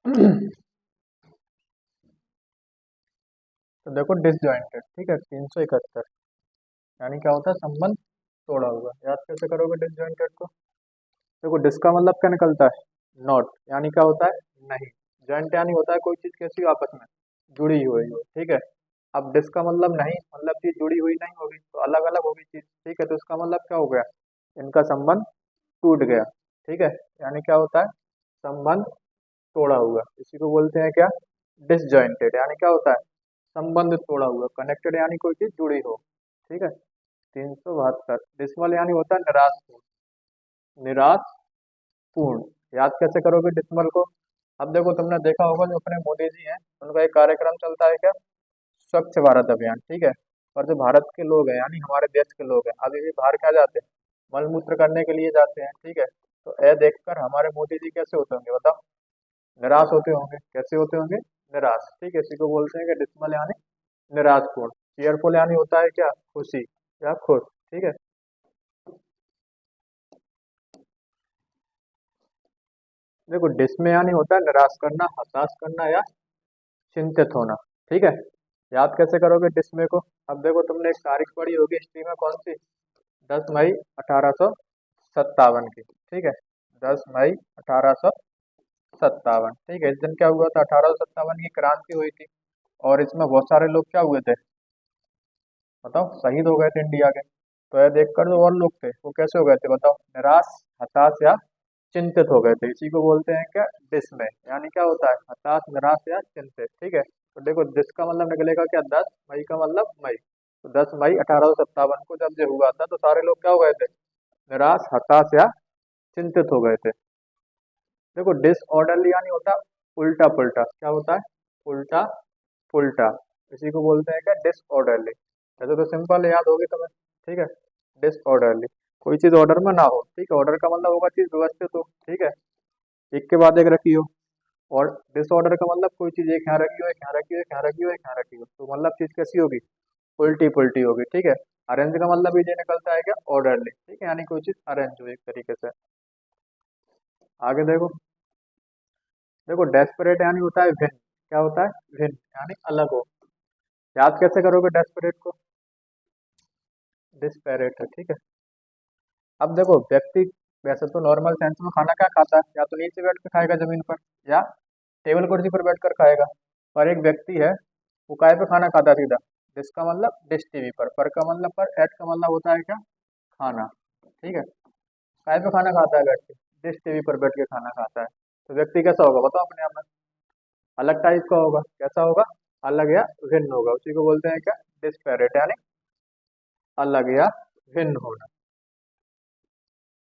तो देखो डिसजॉइंटेड, ठीक है, 371, यानी क्या होता है, संबंध तोड़ा हुआ। याद कैसे करोगे डिसजॉइंटेड को? देखो डिस का मतलब क्या निकलता है, नॉट, यानी क्या होता है, नहीं। जॉइंट यानी होता है कोई चीज कैसी हो, आपस में जुड़ी हुई हो, ठीक है। अब डिस का मतलब नहीं, मतलब चीज जुड़ी हुई नहीं होगी तो अलग अलग होगी चीज, ठीक है, तो इसका मतलब क्या हो गया, इनका संबंध टूट गया, ठीक है। यानी क्या होता है, संबंध तोड़ा हुआ, इसी को बोलते हैं क्या, डिसजॉइंटेड। यानी क्या होता है, संबंध तोड़ा हुआ। कनेक्टेड यानी कोई चीज जुड़ी हो, ठीक है। 372 डिसमल यानी होता है निराश, निराश पूर्ण। याद कैसे करोगे डिसमल को? अब देखो तुमने देखा होगा जो अपने मोदी जी हैं, उनका एक कार्यक्रम चलता है क्या, स्वच्छ भारत अभियान, ठीक है। और जो भारत के लोग हैं यानी हमारे देश के लोग हैं, अभी भी बाहर क्या जाते हैं, मलमूत्र करने के लिए जाते हैं, ठीक है। तो यह देखकर हमारे मोदी जी कैसे होते होंगे बताओ, निराश होते होंगे। कैसे होते होंगे, निराश, ठीक है। इसी को बोलते हैं कि डिसमल यानी निराशपूर्ण। चीयरफुल यानी होता है क्या, खुशी या खुश, ठीक है। देखो डिसमे यानी होता है निराश करना, हताश करना या चिंतित होना, ठीक है। याद कैसे करोगे डिसमे को? अब देखो तुमने एक तारीख पढ़ी होगी हिस्ट्री में, कौन सी, 10 मई 1857 की, ठीक है। 10 मई 1857, ठीक है। इस दिन क्या हुआ था, 1857 की क्रांति हुई थी। और इसमें बहुत सारे लोग क्या हुए थे, बताओ, शहीद हो गए थे इंडिया के। तो यह देखकर जो और लोग थे वो कैसे हो गए थे बताओ, निराश, हताश या चिंतित हो गए थे। इसी को बोलते हैं क्या, डिसमय। यानी क्या होता है, हताश, निराश या चिंतित, ठीक है। तो देखो डिस का मतलब निकलेगा क्या, 10 मई का मतलब मई। तो 10 मई 1857 को जब ये हुआ था तो सारे लोग क्या हो गए थे, निराश, हताश या चिंतित हो गए थे। देखो डिसऑर्डरली यानी होता है उल्टा पुल्टा, क्या होता है, उल्टा पुल्टा। इसी को बोलते हैं क्या, डिसऑर्डरली। ऐसे तो सिंपल याद होगी तुम्हें, ठीक है। डिसऑर्डरली, कोई चीज ऑर्डर में ना हो, ठीक है। ऑर्डर का मतलब होगा चीज व्यवस्थित हो, ठीक है, एक के बाद एक रखी हो। और डिसऑर्डर का मतलब कोई चीज एक यहाँ रखी हो, एक यहाँ रखी हो, एक यहाँ रखी हो, एक यहाँ रखी हो, तो मतलब चीज कैसी होगी, उल्टी पुल्टी होगी, ठीक है। अरेंज का मतलब भी ये निकलता है क्या, ऑर्डरली, ठीक है, यानी कोई चीज अरेंज हो एक तरीके से। आगे देखो, देखो डेस्परेट यानी होता है भिन्न, क्या होता है, भिन्न, यानी अलग हो। याद कैसे करोगे डेस्परेट को, डिस्पेरेट है, ठीक है। अब देखो व्यक्ति वैसे तो नॉर्मल सेंस में खाना क्या खाता है, या तो नीचे बैठ कर खाएगा जमीन पर, या टेबल कुर्सी पर बैठ कर खाएगा। और एक व्यक्ति है वो काय पे खाना खाता है सीधा, डिस का मतलब डिश टीवी पर का मतलब पर, एट का मतलब होता है क्या, खाना, ठीक है। काय पे खाना खाता है बैठ के, डिश टीवी पर बैठ के खाना खाता है। तो व्यक्ति कैसा होगा बताओ, अपने आप में अलग टाइप का होगा, कैसा होगा, अलग या भिन्न होगा। उसी को बोलते हैं क्या, डिस्पेरेट, यानी अलग या भिन्न होना।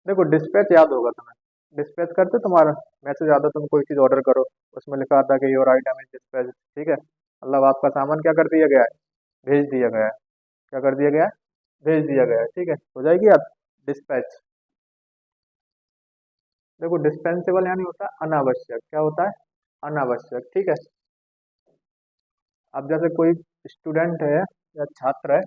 देखो डिस्पैच याद होगा तुम्हें, डिस्पैच करते तुम्हारा मैसेज आता, तुम कोई चीज ऑर्डर करो, उसमें लिखा आता कि योर आइटम इज डिस्पैच, ठीक है, मतलब आपका सामान क्या कर दिया गया है, भेज दिया गया है। क्या कर दिया गया है, भेज दिया गया है, ठीक है, हो जाएगी याद, डिस्पैच। देखो डिस्पेंसेबल यानी होता है अनावश्यक, क्या होता है, अनावश्यक, ठीक है। अब जैसे कोई स्टूडेंट है या छात्र है,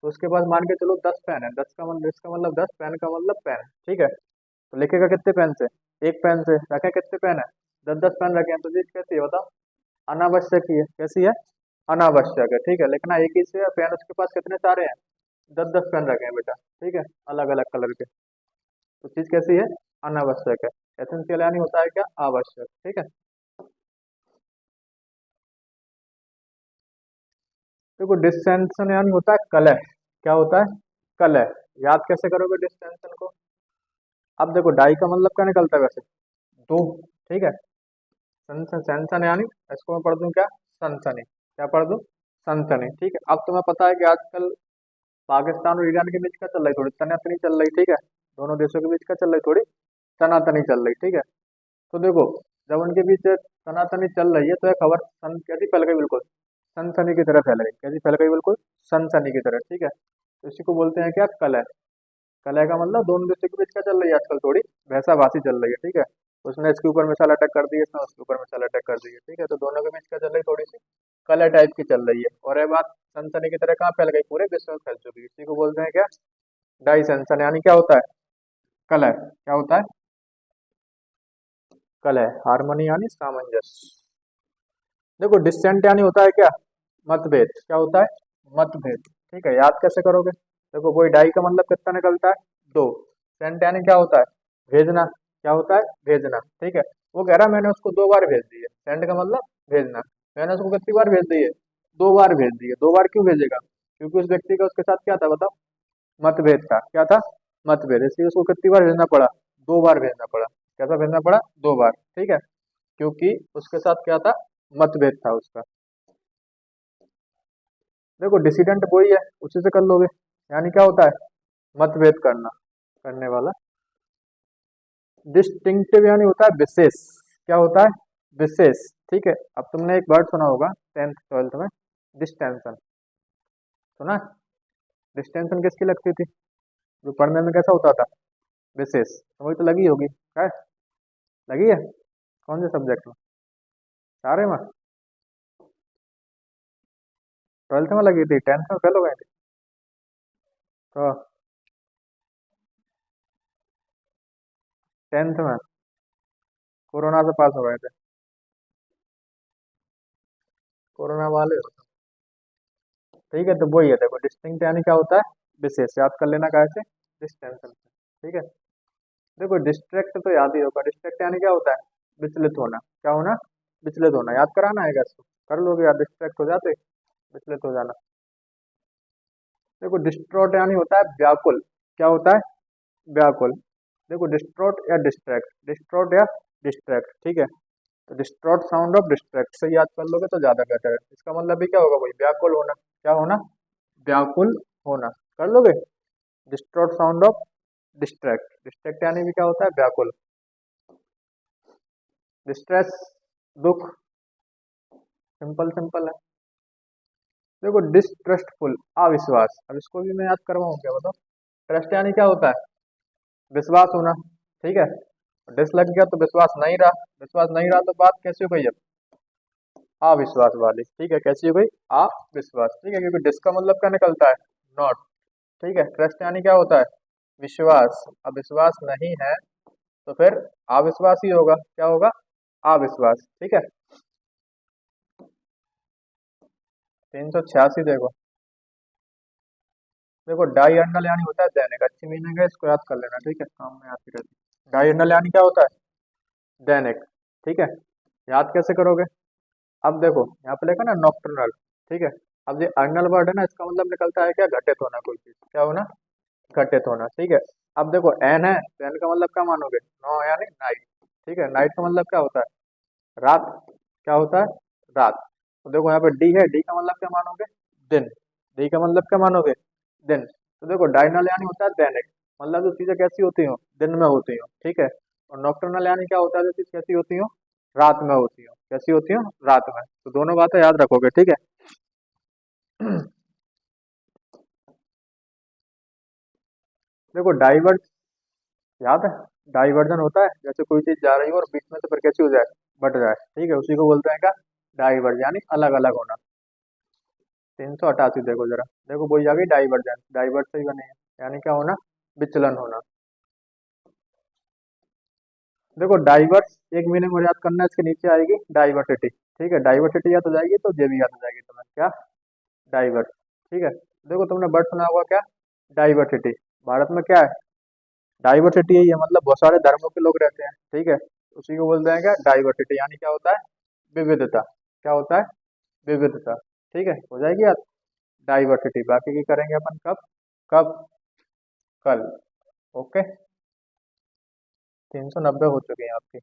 तो उसके पास मान के चलो 10 पेन है, 10 इसका मतलब 10 पेन का मतलब पेन, ठीक है। तो लिखेगा कितने पेन से, एक पेन से, रखे कितने पेन है, 10 10 पेन रखे हैं, तो चीज कैसी है बताओ, अनावश्यक ही है, कैसी है, अनावश्यक है, ठीक है। लिखना एक ही से है, पेन उसके पास कितने सारे हैं, 10 10 पेन रखे हैं बेटा, ठीक है, अलग अलग कलर के। तो चीज कैसी है, अनावश्यक है। एसेंशियल यानी होता है क्या, आवश्यक, ठीक है। देखो डिस्टेंशन यानी होता है कलह, क्या होता है, कलह। याद कैसे करोगे डिस्टेंशन को? अब देखो डाई का मतलब क्या निकलता है वैसे, दो, ठीक है। सनसन, सनसन यानी, इसको मैं पढ़ दूं क्या, सनसनी, क्या पढ़ दूं, सनसनी, ठीक है। अब तुम्हें पता है कि आजकल पाकिस्तान और ईरान के बीच क्या चल रही, थोड़ी तनातनी चल रही, ठीक है। दोनों देशों के बीच क्या चल रही, थोड़ी तनातनी चल रही, ठीक है। तो देखो जब उनके बीच तनातनी चल रही है तो यह खबर सन कैसी फैल गई, बिल्कुल सनसनी की तरह फैल गई, कैसी फैल गई, बिल्कुल सनसनी की तरह, ठीक है। तो इसी को बोलते हैं क्या, कलह। कलह का मतलब दोनों देशों के बीच क्या चल रही है आजकल, थोड़ी भैंसाबाजी चल रही है, ठीक है। उसने इसके ऊपर मिसाल अटैक कर दी है, इसने उसके ऊपर मिसाल अटैक कर दी है, ठीक है। तो दोनों के बीच क्या चल रही है, थोड़ी सी कलह टाइप की चल रही है। और ये बात सनसनी की तरह कहाँ फैल गई, पूरे विश्व में फैल चुकी है। इसी को बोलते हैं क्या, डाई सेंसन, यानी क्या होता है, कलह, क्या होता है, कल है, हारमोनी यानी सामंजस्य। देखो डिसेंट यानी होता है क्या, मतभेद। क्या होता है, मतभेद। ठीक है, याद कैसे करोगे, देखो वही डाई का मतलब कितना निकलता है, दो। सेंट यानी क्या होता है, भेजना। क्या होता है, भेजना। ठीक है, वो कह रहा है मैंने उसको 2 बार भेज दिए, सेंड का मतलब भेजना। मैंने उसको कितनी बार भेज दिए, 2 बार भेज दिए। 2 बार क्यों भेजेगा, क्योंकि उस व्यक्ति का उसके साथ क्या था बताओ, मतभेद था। क्या था, मतभेद, इसलिए उसको कितनी बार भेजना पड़ा, 2 बार भेजना पड़ा। कैसा भेजना पड़ा, 2 बार। ठीक है, क्योंकि उसके साथ क्या था, मतभेद था उसका। देखो डिसिडेंट वही है, उसी से कर लोगे। यानी क्या होता है, मतभेद करना, करने वाला। डिस्टिंक्टिव यानी होता है विशेष। क्या होता है, विशेष। ठीक है, अब तुमने एक वर्ड सुना होगा 10th 12th में, डिस्टेंशन। सुना, डिस्टेंशन किसकी लगती थी, जो पढ़ने में कैसा होता था, विशेष। तो वही तो लगी होगी, है, लगी है। कौन से सब्जेक्ट में, सारे में। 12th में लगी थी, 10th में फेल हो गए थे। तो 10th में कोरोना से पास हो गए थे, कोरोना वाले हो। ठीक है, तो वही है, देखो डिस्टिंक्ट यानी क्या होता है, विशेष। याद कर लेना कैसे, डिस्टेंशन से। ठीक है, देखो डिस्ट्रैक्ट तो याद ही होगा, डिस्ट्रैक्ट यानी क्या होता है, विचलित होना। क्या होना, विचलित होना। याद कराना है इसको, कर लोगे याद, डिस्ट्रैक्ट हो जाते, विचलित हो जाना। देखो डिस्ट्रॉट यानी होता है व्याकुल। क्या होता है, व्याकुल। देखो डिस्ट्रॉट या डिस्ट्रैक्ट, डिस्ट्रॉट या डिस्ट्रैक्ट। ठीक है, तो डिस्ट्रॉट साउंड ऑफ डिस्ट्रैक्ट से याद कर लोगे तो ज्यादा बेहतर है। इसका मतलब भी क्या होगा, भाई व्याकुल होना। क्या होना, व्याकुल होना। कर लोगे, distraught sound of distract. Distract यानी भी क्या होता है, व्याकुल। डिस्ट्रेस, दुख। सिंपल सिंपल है। देखो डिस्ट्रस्टफुल, अविश्वास। अब इसको भी मैं याद करवाऊँ क्या, बताओ। ट्रस्ट यानी क्या होता है, विश्वास होना। ठीक है, डिस लग गया तो विश्वास नहीं रहा, विश्वास नहीं रहा तो बात कैसी हो गई अब, अविश्वास वाली। ठीक है, कैसी हो गई, अविश्वास। ठीक है, क्योंकि डिस का मतलब क्या निकलता है, नॉट। ठीक है, ट्रस्ट यानी क्या होता है, विश्वास। अब विश्वास नहीं है तो फिर अविश्वास ही होगा। क्या होगा, अविश्वास। ठीक है, 386 देखो। देखो डायअर्नल यानी होता है दैनिक, अच्छी मीनिंग है, इसको याद कर लेना। ठीक है, काम में आती रहती है। डायअर्नल यानी क्या होता है, दैनिक। ठीक है, याद कैसे करोगे, अब देखो यहाँ पे लिखा ना नॉक्टर्नल। ठीक है, अब ये अर्नल वर्ड है ना, इसका मतलब निकलता है क्या, घटित होना, कोई चीज। क्या होना, घटित होना। ठीक है, अब देखो एन है, तो एन का मतलब क्या मानोगे, नो यानी नाइट। ठीक है, नाइट का मतलब क्या होता है, रात। क्या होता है, रात। तो देखो यहाँ पे डी है, डी का मतलब क्या मानोगे, दिन। डी का मतलब क्या मानोगे, दिन। तो देखो डायनल यानी होता है दैनिक, मतलब जो चीजें कैसी होती हो, दिन में होती हो। ठीक है, और नॉक्टर्नल यानी क्या होता है, जो चीज कैसी होती हो, रात में होती हो। कैसी होती हो, रात में। तो दोनों बातें याद रखोगे। ठीक है, देखो डाइवर्ट, याद है, डाइवर्जन होता है जैसे कोई चीज जा रही हो और बीच में से फिर कैसी हो जाए, बढ़ जाए। ठीक है, उसी को बोलते हैं क्या, डाइवर्ज यानी अलग अलग होना। 388 देखो जरा, देखो वही आ गई डाइवर्जन, डाइवर्ट से ही बने हैं। यानी क्या होना, विचलन होना। देखो डाइवर्स एक मीनिंग और याद करना है, इसके नीचे आएगी डाइवर्सिटी। ठीक है, डाइवर्सिटी याद हो जाएगी तो ये भी याद हो जाएगी तुम्हें, क्या, डाइवर्स। ठीक है, देखो तुमने वर्ड सुना होगा क्या, डाइवर्सिटी। भारत में क्या है, डाइवर्सिटी यही है, मतलब बहुत सारे धर्मों के लोग रहते हैं। ठीक है, उसी को बोलते हैं क्या, डाइवर्सिटी। यानी क्या होता है, विविधता। क्या होता है, विविधता। ठीक है, हो जाएगी याद, डाइवर्सिटी। बाकी की करेंगे अपन कब, कब, कल। ओके, 390 हो चुके हैं आपके।